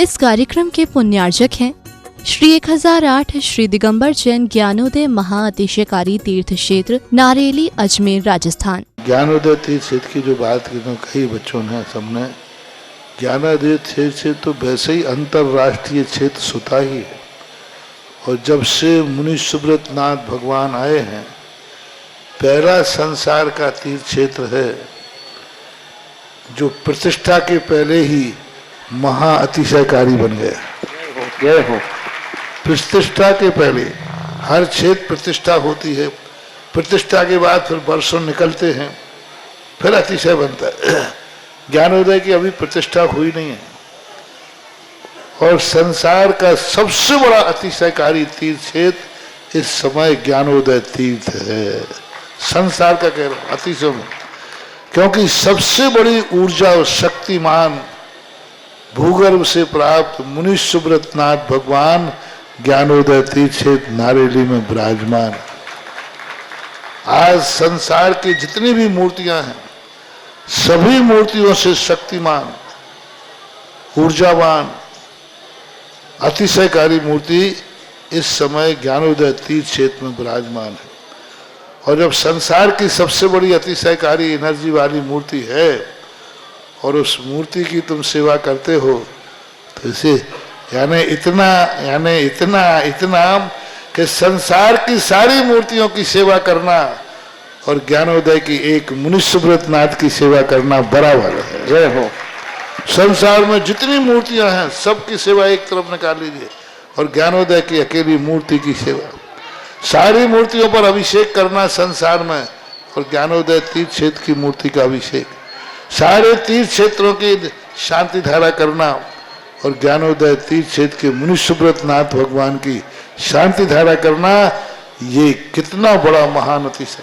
इस कार्यक्रम के पुण्यार्जक हैं श्री 1008 श्री दिगंबर जैन ज्ञानोदय महाअतिशयकारी तीर्थ क्षेत्र नारेली अजमेर राजस्थान। ज्ञानोदय तीर्थ क्षेत्र की जो बात की तो कई बच्चों ने सबने ज्ञानोदय तीर्थ क्षेत्र तो वैसे ही अंतर्राष्ट्रीय क्षेत्र सुता ही है। और जब से मुनि सुब्रत नाथ भगवान आए हैं, पहला संसार का तीर्थ क्षेत्र है जो प्रतिष्ठा के पहले ही महाअतिशयकारी बन गया। प्रतिष्ठा के पहले हर क्षेत्र प्रतिष्ठा होती है, प्रतिष्ठा के बाद फिर वर्षों निकलते हैं, फिर अतिशय बनता है। ज्ञानोदय की अभी प्रतिष्ठा हुई नहीं है और संसार का सबसे बड़ा अतिशयकारी तीर्थ क्षेत्र इस समय ज्ञानोदय तीर्थ है। संसार का कह रहा हूं अतिशय में, क्योंकि सबसे बड़ी ऊर्जा और शक्तिमान भूगर्भ से प्राप्त मुनि सुब्रत नाथ भगवान ज्ञानोदय तीर्थ क्षेत्र नारेली में विराजमान। आज संसार की जितनी भी मूर्तियां हैं, सभी मूर्तियों से शक्तिमान, ऊर्जावान, अतिशयकारी मूर्ति इस समय ज्ञानोदय तीर्थ क्षेत्र में विराजमान है। और जब संसार की सबसे बड़ी अतिशयकारी एनर्जी वाली मूर्ति है और उस मूर्ति की तुम सेवा करते हो, तो इसे यानी इतना कि संसार की सारी मूर्तियों की सेवा करना और ज्ञानोदय की एक मुनि सुब्रत नाथ की सेवा करना बराबर है। जय हो। संसार में जितनी मूर्तियां हैं सबकी सेवा एक तरफ निकाल लीजिए और ज्ञानोदय की अकेली मूर्ति की सेवा। सारी मूर्तियों पर अभिषेक करना संसार में और ज्ञानोदय तीर्थ क्षेत्र की मूर्ति का अभिषेक, सारे तीर्थ क्षेत्रों की शांति धारा करना और ज्ञानोदय तीर्थ क्षेत्र के मुनि सुब्रत नाथ भगवान की शांति धारा करना, ये कितना बड़ा महान अतिशय।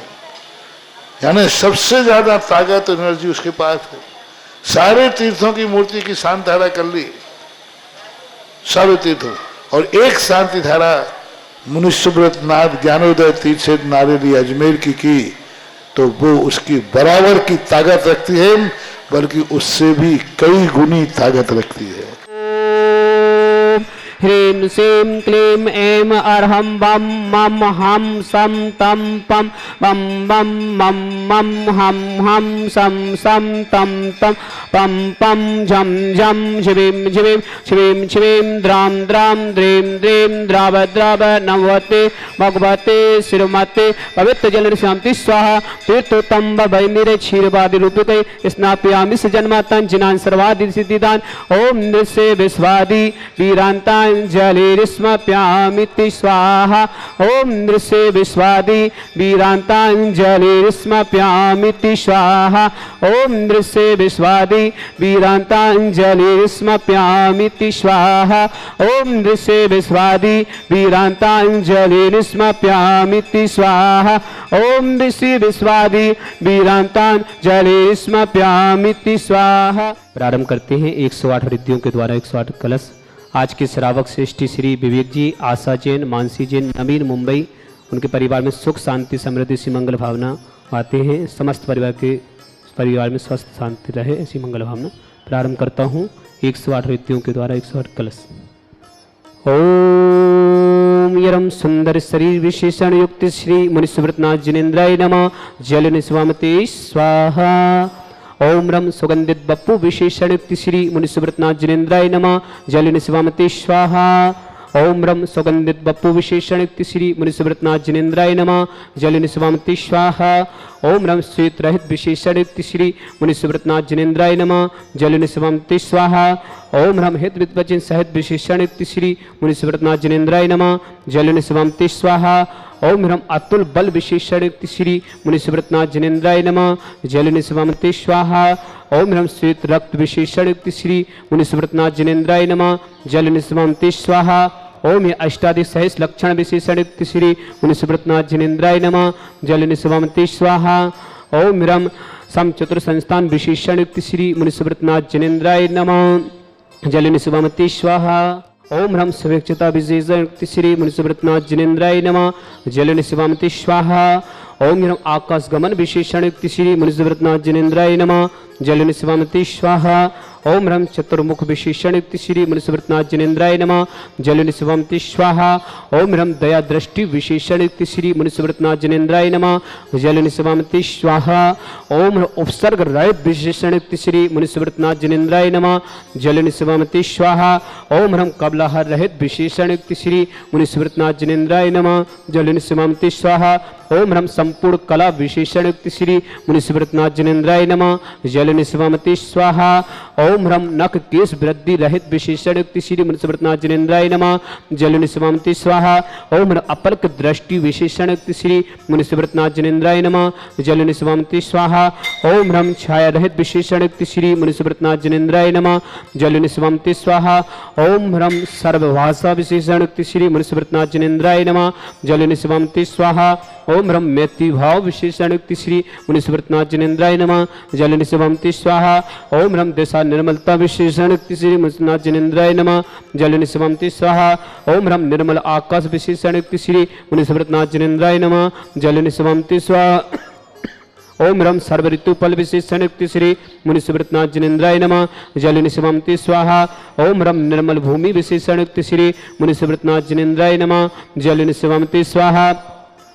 यानी सबसे ज्यादा ताकत एनर्जी उसके पास है। सारे तीर्थों की मूर्ति की शांति धारा कर ली, सारे तीर्थों, और एक शांति धारा मुनि सुब्रत नाथ ज्ञानोदय तीर्थ क्षेत्र नारेली अजमेर की तो वो उसकी बराबर की ताकत रखती है, बल्कि उससे भी कई गुनी ताकत रखती है। ह्रीं श्रीं क्लीं ऐं अर्हं बम मम हम सम तम पम बम बम मम मम हम सम सम तम तम पम पम झम झम शिवीं शिवीं शिवीं शिवीं द्रां द्रां द्रीं द्रीं द्राव द्राव नमवते भगवते श्रीमते पवित्र जल शांति स्वाहा तीर्थोत्तम वैमीर क्षीरवादि रूपिते स्नापयामि सजन्मातं जिनान् सर्वादि सिद्धिदान ओम नृस्य विश्वादि वीरांता जलिस्मप्यामिति स्वाहा ओम नृस्य विश्वादि वीरांतांजलिस्मप्यामिति स्वाहा ओम नृस्य विश्वादि वीरांतांजलिस्मप्यामिति स्वाहा ओम नृस्य विश्वादि वीरांतांजलिस्मप्यामिति स्वाहा ओम नृस्य विश्वादि वीरांतांजलिस्मप्यामिति स्वाहा। प्रारंभ करते हैं 108 रिद्धियों के द्वारा 108 कलश। आज के श्रावक श्रेष्ठी श्री विवेक जी, आशा जैन, मानसी जैन, नवीन मुंबई, उनके परिवार में सुख शांति समृद्धि सी मंगल भावना आते हैं। समस्त परिवार में स्वस्थ शांति रहे, ऐसी मंगल भावना। प्रारंभ करता हूँ 108 रिद्धियों के द्वारा 108 कलश। ओम यरम सुंदर शरीर विशेषण युक्त श्री मुनि सुब्रत नाथ जिनेन्द्राय नमः। जल निस्वामते स्वाहा। ओम रम सुगंधित बप्पु विशेषण युक्त श्री मुनि सुब्रत नाथ जिनेन्द्राय नमः। जल निस्वामते स्वाहा। ओम रम सुगंधित बप्पु विशेषण युक्त श्री मुनि सुब्रत नाथ जिनेन्द्राय नमः। जल निस्वामते स्वाहा। ओम रम श्वेत रहित विशेषण युक्त श्री मुनि सुब्रत नाथ जिनेन्द्राय नमः। जल निस्वामते स्वाहा। ओम रम हित विद्वचन सहित विशेषण युक्त श्री मुनि सुब्रत नाथ जिनेन्द्राय नमः। जल निस्वामते स्वाहा। ओम ह्रम अतुल बल विशेषण युक्त श्री मुनि सुब्रत नाथ जिनेन्द्राय नमः। जल निस्वामते स्वाहा। ओम ह्रम श्वेत रक्त विशेषण युक्त श्री मुनि सुब्रत नाथ जिनेन्द्राय नमः। जल निस्वामते स्वाहा। ओम ये अष्टादश सहस लक्षण विशेषण युक्त श्री मुनि सुब्रत नाथ जिनेन्द्राय नमः। जल निस्वामते स्वाहा। ओम ह्रम सम चतुर संस्थान विशेषण युक्त श्री मुनि सुब्रत नाथ जिनेन्द्राय नमः। जल निस्वामते स्वाहा। ओम ह्रम सुवेक्षता विशेषण युक्त श्री मुनि सुब्रत नाथ जिनेन्द्राय नमः। जल निस्वामते स्वाहा। ओम ह्रम आकाश गमन विशेषण युक्त श्री मुनि सुब्रत नाथ जिनेन्द्राय नमः। जल निस्वामते स्वाहा। ओम ह्रम चतुर्मुख विशेषण युक्त श्री मुनिसुव्रतनाथ जिनेन्द्राय नमः जल निस्वामति स्वाहा। ओम ह्रम दया दृष्टि विशेषण युक्त श्री मुनिसुव्रतनाथ जिनेन्द्राय नमः जल निस्वामति स्वाहा। ओम ह्रम उपसर्ग रहित विशेषण युक्त श्री मुनिसुव्रतनाथ जिनेन्द्राय नमः जल निस्वामति स्वाहा। ओम ह्रम कबलाहर रहित विशेषण युक्त श्री मुनिसुव्रतनाथ जिनेन्द्राय नमः जल निस्वामति स्वाहा। ओम ह्रम संपूर्ण कला विशेषण युक्त श्री मुनिसुव्रतनाथ जिनेन्द्राय नमः जल निस्वामति स्वाहा। ओम ह्रम नख केश वृद्धि रहित विशेषण युक्त श्री मुनिसुव्रतनाथ जिनेन्द्राय नमः जल निस्वामति स्वाहा। ओम ह्रम अपलक दृष्टि विशेषण युक्त श्री मुनिसुव्रतनाथ जिनेन्द्राय नमः जल निस्वामति स्वाहा। ओम ह्रम छाया रहित विशेषण युक्त श्री मुनिसुव्रतनाथ जिनेन्द्राय नमः जल निस्वामति स्वाहा। ओम ह्रम सर्वभाषा विशेषण युक्त श्री मुनिसुव्रतनाथ जिनेन्द्राय नमः जल निस्वामति स्वाहा। ओम ह्रम मैत्री भाव विशेषण युक्त श्री मुनिसुव्रतनाथ जिनेन्द्राय नमः जल निस्वामति स्वाहा। ओम ह्रम दिशा निर्मलता विशेषण युक्त श्री मुनिसुव्रतनाथ जिनेन्द्राय नमः जल निस्वामति स्वाहा। ओम ह्रम निर्मल आकाश विशेषण युक्त श्री मुनिसुव्रतनाथ जिनेन्द्राय नमः जल निस्वामति स्वाहा। ओम ह्रम सर्व ऋतु फल विशेषण युक्त श्री मुनिसुव्रतनाथ जिनेन्द्राय नमः जल निस्वामति स्वाहा। ओम ह्रम निर्मल भूमि विशेषण युक्त श्री मुनिसुव्रतनाथ जिनेन्द्राय नमः जल निस्वामति स्वाहा।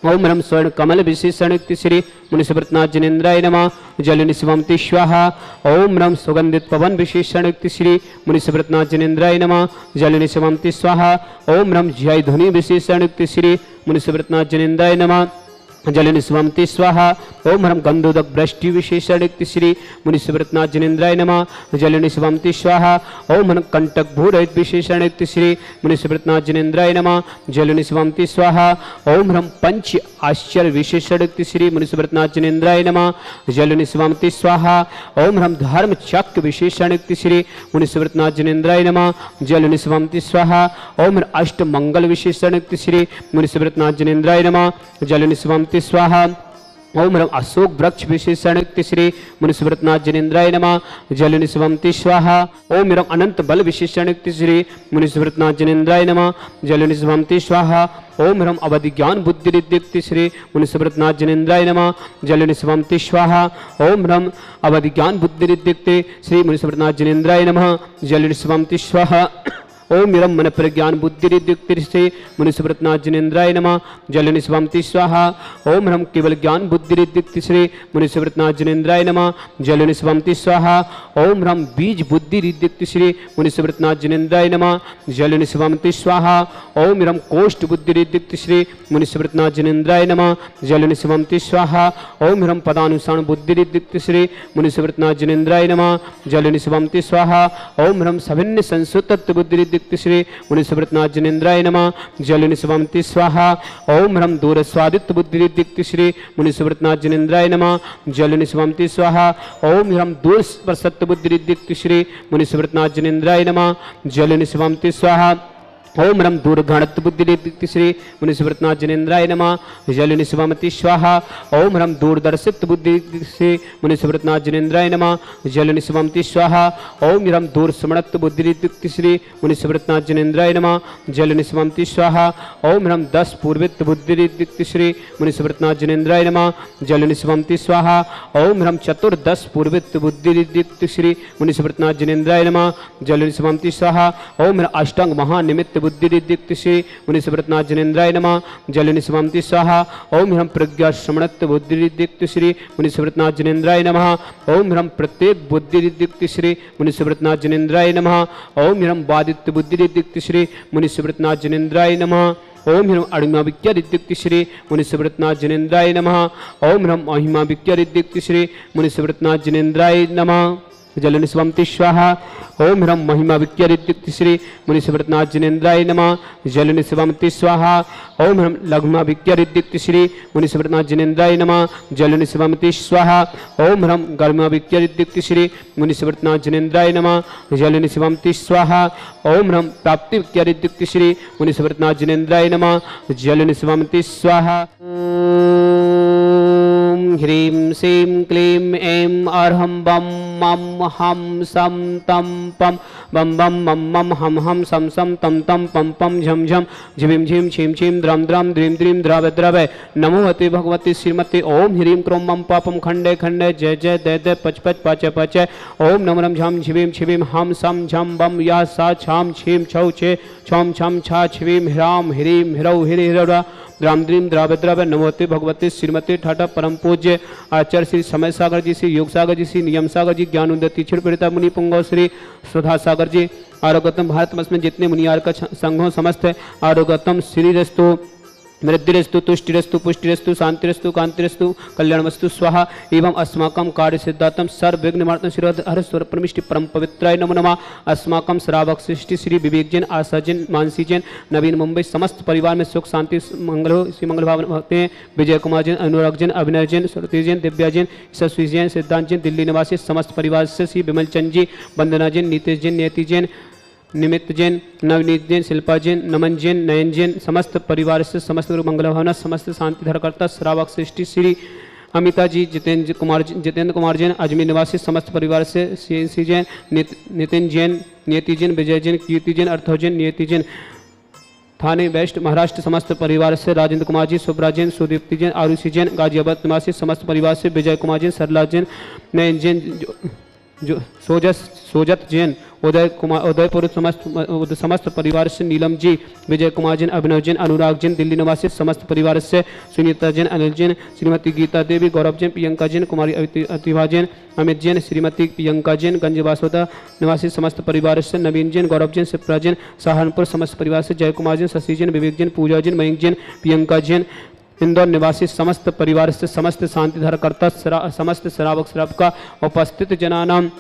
ओम ह्रम स्वर्ण कमल विशेषण युक्त श्री मुनिसुव्रतनाथ जिनेन्द्राय नमः जल निस्वामति स्वाहा। ओम ह्रम सुगंधित पवन विशेषण युक्त श्री मुनिसुव्रतनाथ जिनेन्द्राय नमः जल निस्वामति स्वाहा। ओम ह्रम जय ध्वनि विशेषण युक्त श्री मुनिसुव्रतनाथ जिनेन्द्राय नमः जल निस्वामति स्वाहा। ओम ह्रम गंधोदक वृष्टि विशेषण युक्त श्री मुनिसुव्रतनाथ जिनेन्द्राय नमः जल निस्वामति स्वाहा। ओम ह्रम कंटक भूरहित विशेषण युक्त श्री मुनिसुव्रतनाथ जिनेन्द्राय नमः जल निस्वामति स्वाहा। ओम ह्रम पंच आश्चर्य विशेषण युक्त श्री मुनिसुव्रतनाथ जिनेन्द्राय नमः जल निस्वामति स्वाहा। ओम ह्रम धर्म चक्र विशेषण युक्त श्री मुनिसुव्रतनाथ जिनेन्द्राय नमः जल निस्वामति स्वाहा। ओम ह्रम अष्ट मंगल विशेषण युक्त श्री मुनिसुव्रतनाथ जिनेन्द्राय नमः जल निस्वामति स्वाहा। ओम ह्रम अशोक वृक्ष विशेषण युक्त श्री मुनिसुव्रतनाथ जिनेन्द्राय नमः जल निस्वामति स्वाहा। ओम ह्रम अनंत बल विशेषण युक्त श्री मुनिसुव्रतनाथ जिनेन्द्राय नमः जल निस्वामति स्वाहा। ओम ह्रम अवधि ज्ञान बुद्धि युक्त श्री मुनिसुव्रतनाथ जिनेन्द्राय नमः जल निस्वामति स्वाहा। ओम ह्रम अवधि ज्ञान बुद्धि युक्त श्री मुनिसुव्रतनाथ जिनेन्द्राय नमः जल निस्वामति स्वाहा। ओम ह्रम मन प्रज्ञान बुद्धि युक्त श्री मुनिसुव्रतनाथ जिनेन्द्राय नमः जल निस्वामति स्वाहा। ओम ह्रम केवल ज्ञान बुद्धि युक्त श्री मुनिसुव्रतनाथ जिनेन्द्राय नमः जल निस्वामति स्वाहा। ओम ह्रम बीज बुद्धि युक्त श्री मुनिसुव्रतनाथ जिनेन्द्राय नमः जल निस्वामति स्वाहा। ओम ह्रम कोष्ठ बुद्धि युक्त श्री मुनिसुव्रतनाथ जिनेन्द्राय नमः जल निस्वामति स्वाहा। ओम ह्रम पदानुसार बुद्धि युक्त श्री मुनिसुव्रतनाथ जिनेन्द्राय नमः जल निस्वामति स्वाहा। ओम ह्रम सभिन्न संसुत बुद्धि श्री मुनिसुव्रतनाथ जिनेन्द्राय नमः जल निस्वामति स्वाहा। ओम ह्रम दूर स्वादित बुद्धि युक्त श्री मुनिसुव्रतनाथ जिनेन्द्राय नमः जल निस्वामति स्वाहा। ओम ह्रम दूर स्पर्शत बुद्धि युक्त श्री मुनिसुव्रतनाथ जिनेन्द्राय नमः जल निस्वामति स्वाहा। ओम ह्रम दूरगणत बुद्धि युक्त श्री मुनिसुव्रतनाथ जिनेन्द्राय नमः जल निस्वामति स्वाहा। ओम ह्रम दूरदर्शित बुद्धि श्री मुनिसुव्रतनाथ जिनेन्द्राय नमः जल निस्वामति स्वाहा। ओम ह्रम दूर स्मृत बुद्धि युक्त श्री मुनिसुव्रतनाथ जिनेन्द्राय नमः जल निस्वामति स्वाहा। ओम ह्रम 10 पूर्वित बुद्धि युक्त श्री मुनिसुव्रतनाथ जिनेन्द्राय नमः जल निस्वामति स्वाहा। ओम ह्रम चतुर्दश पूर्वित बुद्धि युक्त श्री मुनिसुव्रतनाथ जिनेन्द्राय नमः जल निस्वामति स्वाहा। ओम ह्रम अष्टांग महानिमित्त बुद्धि युक्त श्री मुनिसुव्रतनाथ जिनेन्द्राय नमः जल निस्वामति स्वाहा। ओम ह्रम प्रज्ञा श्रमणत्व बुद्धि युक्त श्री मुनिसुव्रतनाथ जिनेन्द्राय नमः। ओम ह्रम प्रत्येक बुद्धि युक्त श्री मुनिसुव्रतनाथ जिनेन्द्राय नमः। ओम ह्रम बादित्य बुद्धि युक्त श्री मुनिसुव्रतनाथ जिनेन्द्राय नमः। ओम ह्रम अणिमा विज्ञा युक्त श्री मुनिसुव्रतनाथ जिनेन्द्राय नमः। ओम ह्रम महिमा विज्ञा युक्त श्री मुनिसुव्रतनाथ जिनेन्द्राय नमः जल निस्वामति स्वाहा। ओम ह्रम महिमा विज्ञा युक्त श्री मुनिसुव्रतनाथ जिनेन्द्राय नमः जल निस्वामति स्वाहा। ओम ह्रम लघुमा विज्ञा युक्त श्री मुनिसुव्रतनाथ जिनेन्द्राय नमः जल निस्वामति स्वाहा। ओम ह्रम गर्मा विज्ञा युक्त श्री मुनिसुव्रतनाथ जिनेन्द्राय नमः जल निस्वामति स्वाहा। ओम ह्रम प्राप्ति विज्ञा युक्त श्री मुनिसुव्रतनाथ जिनेन्द्राय नमः जल निस्वामति स्वाहा। ओम ह्रीं श्रीं क्लीं ऐं अर्हं बम मम हम सम तम पम बम बम मम मम हम हम सम सम तम तम पम पम झम झम झिम झिम छिम छिम द्रम द्रम द्रीम द्रीम द्रव द्रव नमोवते भगवती श्रीमती ओम ह्रीं क्रों मम पापम खंडे खंडे जय जय दय दय पच पच पाच पच ओम नम नम झम झिवीम छिवीम हम सम झम बम या सा छाम छीम छौ छे छम छम छा छिवीम ह्राम ह्रीम ह्रौ हिरि हिरौरा द्राम द्रीम द्राव द्रव नमोते भगवती श्रीमती ठाठा परम पूज्य आचार्य श्री समय सागर जी, श्री योग सागर जी, श्री नियम सागर जी, ज्ञान उदय क्षीर मुनि पुंगव श्री सुधा सागर जी, आरोग्यतम भारत में जितने मुनियार का संघों समस्त है आरोग्यतम श्रीरस्तु मृद्धिरस्तु तुष्टिरस्तु पुष्टिरस्तु शांतिरस्तु कांतिरस्तु कल्याणमस्तु स्वाहा एवं अस्माकं कार्य सिद्धार्थम सर्व विघ्न निवारण श्री हर स्वर परमिष्टि परम पवित्राय नमो नमः। अस्माकं श्रावक सृष्टि श्री विवेक जैन, आशा जैन, मानसी जैन, नवीन मुंबई समस्त परिवार में सुख शांति मंगल हो, श्री मंगल भाव भक्ति हैं। विजय कुमार जैन, अनुराग जैन, अभिनय जैन, सरती जैन, दिव्या जैन, यशस्वी जैन, सिद्धांत जैन, दिल्ली निवासी समस्त परिवार से श्री विमल चंद जी, वंदना जैन, नीतीश जैन, नियति जैन, निमित्त जैन, नवनीत जैन, शिल्पा जैन, नमन जैन, नयन जैन, समस्त परिवार से समस्त मंगल भावना समस्त शांति धरकर्ता श्रावक सृष्टि श्री अमिता जी, जितेंद्र कुमार जैन, अजमेर निवासी समस्त परिवार से सी जैन, नितिन जैन, नियति जैन, विजय जैन, कीर्ति जैन, अर्थव जैन, नियति जैन, थाने वेस्ट महाराष्ट्र समस्त परिवार से राजेंद्र कुमार जी, सुब्रा जैन, सुदीप्ति जैन, आरुषि जैन, गाजियाबाद निवासी समस्त परिवार से विजय कुमार जैन, सरला जैन, नयन जैन, जो सोजत जैन, उदयपुर समस्त परिवार से नीलम जी, विजय कुमार जैन, अभिनव जैन, अनुराग जैन, दिल्ली निवासी समस्त परिवार से सुनीता जैन, अनिल जैन, श्रीमती गीता देवी, गौरव जैन, प्रियंका जैन, कुमारी अतिभा जैन, अमित जैन, श्रीमती प्रियंका जैन, गंज बासोदा निवासी समस्त परिवार से नवीन जैन, गौरव जैन, शिप्रा जैन, सहारनपुर समस्त परिवार से जय कुमार जैन, शशि जैन, विवेक जैन, पूजा जैन, मयंक जैन, प्रियंका जैन, इंदौर निवासी समस्त परिवार से समस्त शांति धरकर्ता समस्त श्रावक श्रावका उपस्थित जनानाम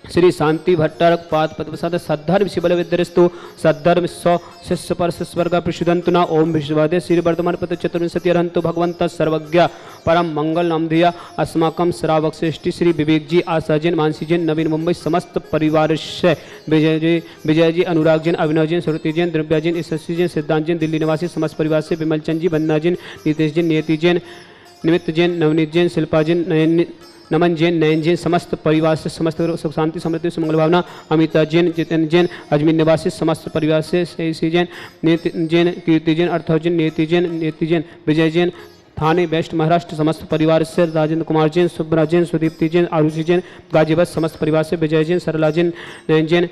श्री शांति भट्टारक पाद पद्मसाद सद्धर्म शिवल विद्यस्तु सद्धर्म सौ शिष्य पर स्वर्ग प्रसिद्धंतु न ओम विश्ववादे श्री वर्धमान पद चतुर्विंशति अरहंतु भगवंत सर्वज्ञ परम मंगल नाम धिया अस्माकं श्रावक श्रेष्ठी श्री विवेक जी, आशा जैन, मानसी जैन, नवीन मुंबई समस्त परिवार से विजय जी, अनुराग जैन, अभिनव जैन, सुरती जैन, द्रव्या जैन, यशस्वी जैन, सिद्धांत जैन, दिल्ली निवासी समस्त परिवार से विमल चंद जी, वंदना जैन, नीतीश जैन, नियति जैन, निमित्त जैन, नवनीत जैन, शिल्पा जैन, नमन जैन, नयन जैन, समस्त परिवार से समस्त सुख शांति समृद्धि मंगल भावना, अमिता जैन, जितेंद्र जैन, अजमेर निवासी समस्त परिवार से सी जैन, जैन, कीर्ति जैन, अर्थव जैन, नियति जैन, विजय जैन, थाने वेस्ट महाराष्ट्र समस्त परिवार से राजेंद्र कुमार जैन, सुब्रा जैन, सुदीप्ति जैन, आरुषि जैन, गाजियाबाद समस्त परिवार से विजय जैन, सरला जैन, नयन जैन,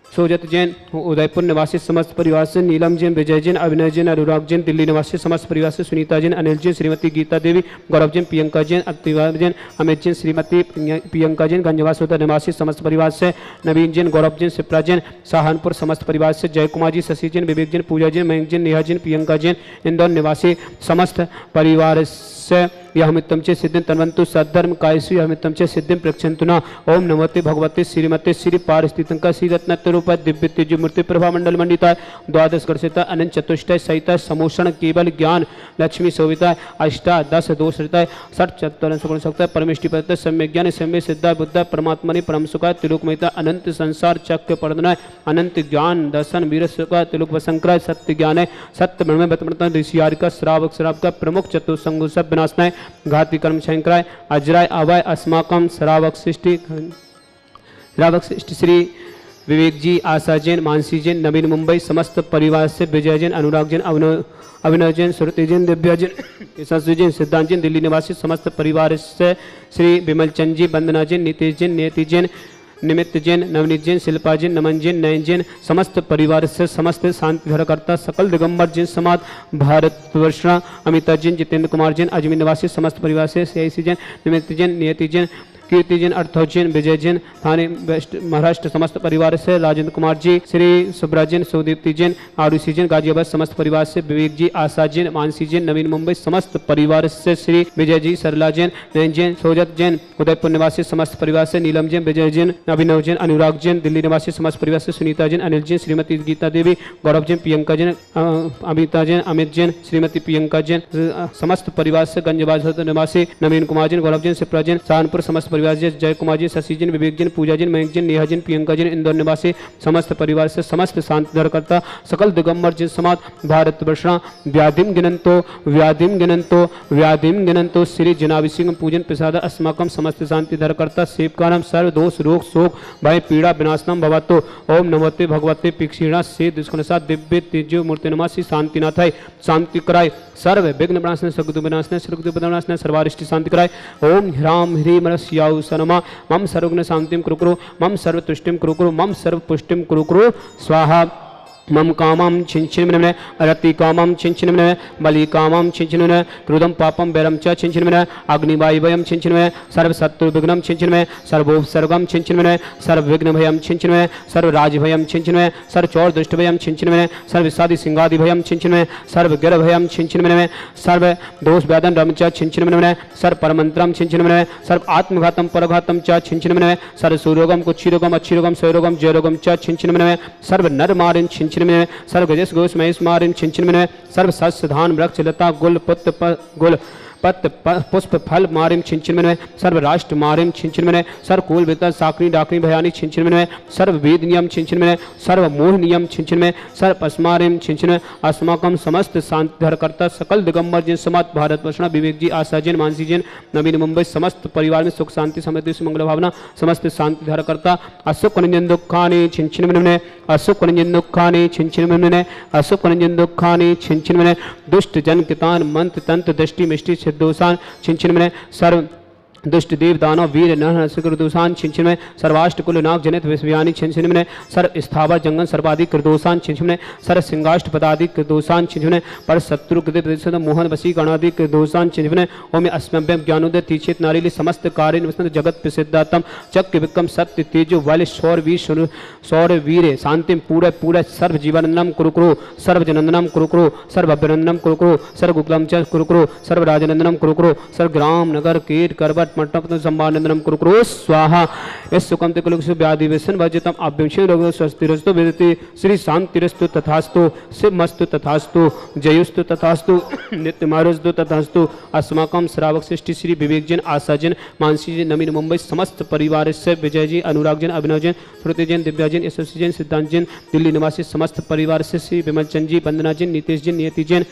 सोजत जैन, उदयपुर निवासी समस्त परिवार से नीलम जैन, विजय जैन, अभिनय जैन, अनुराग जैन, दिल्ली निवासी समस्त परिवार से सुनीता जैन, अनिल जैन, श्रीमती गीता देवी, गौरव जैन, प्रियंका जैन, अतिवा जैन, अमित जैन, श्रीमती प्रियंका जैन, गंजवासोदा निवासी समस्त परिवार से नवीन जैन, गौरव जैन, शिप्रा जैन, सहारनपुर समस्त परिवार से जय कुमार जी, शशि जैन, विवेक जैन, पूजा जैन, मयंक जैन, नेहा जैन, प्रियंका जैन, इंदौर निवासी समस्त परिवार से यहमित्तम चे सिद्धिं तन्वन्तु सद्धर्म कायसु यहमित्तम चे सिद्धिं प्रक्षन्तु न ओम नमोते भगवते श्रीमते श्री पारस्थितंका श्री रत्नत्वरूपा दिव्य तेज मूर्ति प्रभा मंडल मंडिता द्वादश कर्षिता अनंत चतुष्टय सहिता समोषण केवल ज्ञान लक्ष्मी शोभिता अष्टा दश दोष रहता षट चतुर्न सुगुण सकता परमिष्टि पद सम्य ज्ञान सम्य सिद्धा बुद्धा परमात्मा परम सुखा तिलोकमयता अनंत संसार चक्र पड़ना अनंत ज्ञान दर्शन वीर सुखा तिलोक वसंक्राय सत्य ज्ञान है सत्य ब्रह्म बतमता ऋषियार का श्रावक श्राव का प्रमुख चतुसंगु सब विनाशनाय घाती कर्म शंकराय अजराय अवय अस्माकम श्रावक सृष्टि श्री विवेक जी आशा जैन मानसी जैन नवीन मुंबई समस्त परिवार से विजय जैन अनुराग जैन अभिनव जैन सुरती जैन दिव्या जैन यशस्वी जैन सिद्धांत जैन दिल्ली निवासी समस्त परिवार से श्री विमल चंद जी वंदना जैन नीतीश जैन नियति जैन निमित्त जैन नवनीत जैन शिल्पा जैन नमन जैन नयन जैन समस्त परिवार से समस्त शांति धरकर्ता सकल दिगंबर जैन समाज भारतवर्ष अमिता जैन जितेंद्र कुमार जैन अजमेर निवासी समस्त परिवार से सीआईसी जैन निमित्त जैन नियति जैन कीर्ति जैन अर्थव जैन विजय जैन थाने वेस्ट महाराष्ट्र समस्त परिवार से राजेंद्र कुमार जी श्री सुब्रा जैन सुदीप्ति जैन आरुषि जैन गाजियाबाद समस्त परिवार से विवेक जी आशा जैन मानसी जैन नवीन मुंबई समस्त परिवार से श्री विजय जी सरला जैन नयन जैन सोजत जैन उदयपुर निवासी समस्त परिवार से नीलम जैन विजय जैन अभिनव जैन अनुराग जैन दिल्ली निवासी समस्त परिवार से सुनीता जैन अनिल जैन श्रीमती गीता देवी गौरव जैन प्रियंका जैन अमिता जैन अमित जैन श्रीमती प्रियंका जैन समस्त परिवार से गंजबाज निवासी नवीन कुमार जैन गौरव जैन शिप्रा जैन सहारनपुर समस्त परिवार से जय कुमार जी, शशि जी, विवेक जी, पूजा जी, मयंक जी, नेहा जी, प्रियंका जी, इंदौर निवासी समस्त परिवार से समस्त शांति धरकर्ता सकल दिगंबर जी समाज भारत वर्षा व्याधिम गिनंतो श्री जनाभिषेकम पूजन प्रसाद अस्माकम समस्त शांति धरकर्ता सेवकानम सर्व दोष रोग शोक भय पीड़ा विनाशनम भवतो। ओम नमस्ते भगवते पिक्षीणा से दुष्कनसा दिव्य तेजो मूर्ति नमासि शांतिनाथाय शांति कराय सर्व विघ्न विनाशने सगुदु विनाशने सर्वगुदु विनाशने सर्वारिष्टि शांति कराय। ओम ह्राम ह्रीम रस्याउ सनमा मम सर्वज्ञ शांतिम कुरुकुरु मम सर्वतुष्टिम कुरुकुरु मम सर्वपुष्टिम कुरुकुरु स्वाहा। मम कामं छिंचिन्मने रति कामं छिंचिन्मने बलि कामं छिंचिन्मने क्रोधम पापम वैरम च छिंचिन्मने अग्निवायुभयं छिंचिन्मने सर्व शत्रु विघ्नं छिंचिन्मने सर्वोपसर्गं छिंचिन्मने सर्व विघ्न भयं छिंचिन्मने सर्व राजभयं छिंचिन्मने सर्व चौर दुष्ट भयं छिंचिन्मने सर्व सादि सिंगादि भयं छिंचिन्मने सर्व गिर भयं छिंचिन्मने सर्व दोष व्याधन रम च छिंचिन्मने सर्व परमंत्रं छिंचिन्मने सर्व आत्मघातम परघातम च छिंचिन्मने सर्व सुरोगम कुक्षिरोगम अच्छिरोगम स्वरोगम जयरोगम च छिंचिन्मने सर्व नर मारिन छिंचिन्मने सर्व गजस गोस महेश मारिन छिंचिन्मने सर्व सस्य धान वृक्ष लता गुल पत्त पुष्प फल मारिम छिंचिन्मने सर्व राष्ट्र मारिम छिंचिन्मने सर्व कुल वेता साकरी डाकरी भयानी छिंचिन्मने सर्व वेद नियम छिंचिन्मने सर्व मोह नियम छिंचिन्मने सर्व अस्मारिम छिंचिन्मने अस्माकम समस्त शांति धरकर्ता सकल दिगंबर जी समाज भारत वर्षणा विवेक जी आशा जैन मानसी जैन नवीन मुंबई समस्त परिवार में सुख शांति समृद्धि मंगल भावना समस्त शांति धरकर्ता असुख निंजन दुखानि छिंचिन्मने असुख निंजन दुखानि छिंचिन्मने असुख निंजन दुखानि छिंचिन्मने दुष्ट जन कितान मंत्र तंत्र दृष्टि मिष्टि दोषान छिंचिन्मने सर्व दुष्ट देव दानव वीर नर दोषान छिंचिन्मने सर्वाष्ट कुल नाग जनित विषयानी छिंचिन्मने सर्व स्थावर जंगन सर्वाधिक कृदोषान छिंचिन्मने सर्व सिंगाष्ट पदाधिक कृदोषान छिंचिन्मने पर शत्रु कृत मोहन वसी गणाधिक कृदोषान छिंचिन्मने ओम अस्म्यभ्यम ज्ञानोदय तीक्षित नारीली समस्त कार्य जगत प्रसिद्धातम चक्र विक्रम सत्य तेजो वाले सौर वीर शांतिम पूरे सर्व जीवनंदनम कुरुकुरु सर्व जनंदनम कुरुकुरु सर्व अभ्यनंदनम कुरुकुरु सर्व गुप्तम च कुरुकुरु सर्व राजनंदनम कुरुकुरु सर्व ग्राम नगर कीट करबट मंडप संभानंदनम कुरुकुरु स्वाहा। इस सुकंत कुलुषु व्याधि व्यसन वर्जितम अभ्यंशन रोग स्वस्तिरस्तु विदति श्री शांतिरस्तु तथास्तु शिवमस्तु तथास्तु जयुस्तु तथास्तु नित्यमारुस्तु तथास्तु। अस्माकं श्रावक सृष्टि श्री विवेक जैन आशा जैन मानसी जैन नवीन मुंबई समस्त परिवार से विजय जी अनुराग जैन अभिनव जैन श्रुति जैन दिव्या जैन यशस्वी जैन सिद्धांत जैन दिल्ली निवासी समस्त परिवार से श्री विमल चंद जी वंदना जैन नीतीश जैन नियति जैन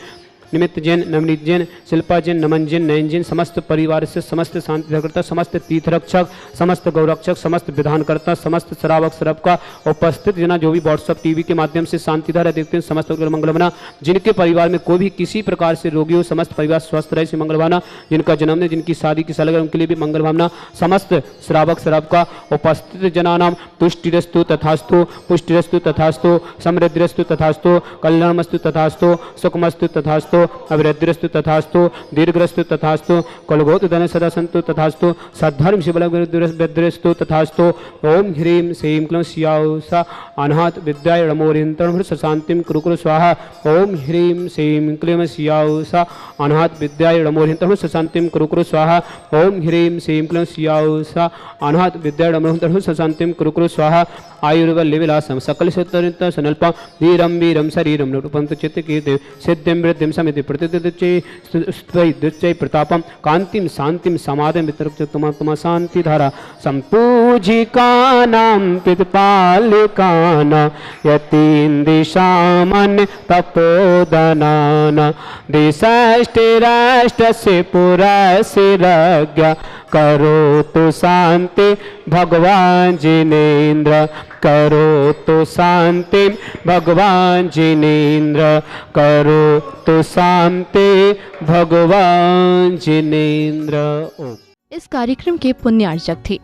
निमित्त जैन नवनीत जैन शिल्पा जैन नमन जैन नयन जैन समस्त परिवार से समस्त शांति धरकर्ता समस्त तीर्थरक्षक समस्त गौरक्षक समस्त विधानकर्ता समस्त श्रावक श्रव का उपस्थित जना जो भी व्हाट्सअप टीवी के माध्यम से शांति धारा देखते हैं समस्त मंगल बना। जिनके परिवार में कोई भी किसी प्रकार से रोगी हो समस्त परिवार स्वस्थ रहे से मंगल भावना। जिनका जन्मदिन जिनकी शादी की सालगिरह उनके लिए भी मंगल भावना। समस्त श्रावक श्रव का उपस्थित जना नाम तुष्टिरस्तु तथास्तु पुष्टिरस्तु तथास्तु समृद्धिरस्तु तथास्तु कल्याणमस्तु तथास्तु सुखमस्तु तथास्तु अभिवृद्धिरस्तु तथास्तु दीर्घरस्तु तथास्तु कलघोत धन सदा संतु तथास्तु सद्धर्म शिवलस्तु तथास्तु। ओम ह्रीं श्रीं क्लीं स्याउषा अनाथ विद्याय रमोरियंतरण शांतिम कुरुकुरु स्वाहा। ओम ह्रीं श्रीं क्लीं स्याउषा अनाथ विद्याय रमोरियंतरण शांतिम कुरुकुरु स्वाहा। ओम ह्रीं श्रीं क्लीं स्याउषा अनाथ विद्याय रमोरियंतरण शांतिम कुरुकुरु स्वाहा। आयुर्वल्ली विलासम सकल सत्तरित सनल्पा धीरम वीरम शरीरम रूपम चित्त कीर्ति सिद्धिम वृद्धिम समिति प्रतिदिच्चै प्रतापम कांतिम शांतिम समाधिम वितरक शांति धारा संपूजिकानां पितपालिकानां यतीं दिशामन तपोदनाना दिशाष्टिराष्टस्य पुरस्य राज्ञा करोतु शांति भगवान जिनेन्द्र करोतु शांति भगवान जिनेन्द्र करोतु शांति भगवान जिनेन्द्र। इस कार्यक्रम के पुण्यार्चक थे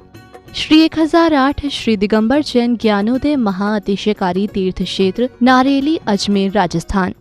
श्री 1008 श्री दिगंबर जैन ज्ञानोदय महाअतिशयकारी तीर्थ क्षेत्र नारेली अजमेर राजस्थान।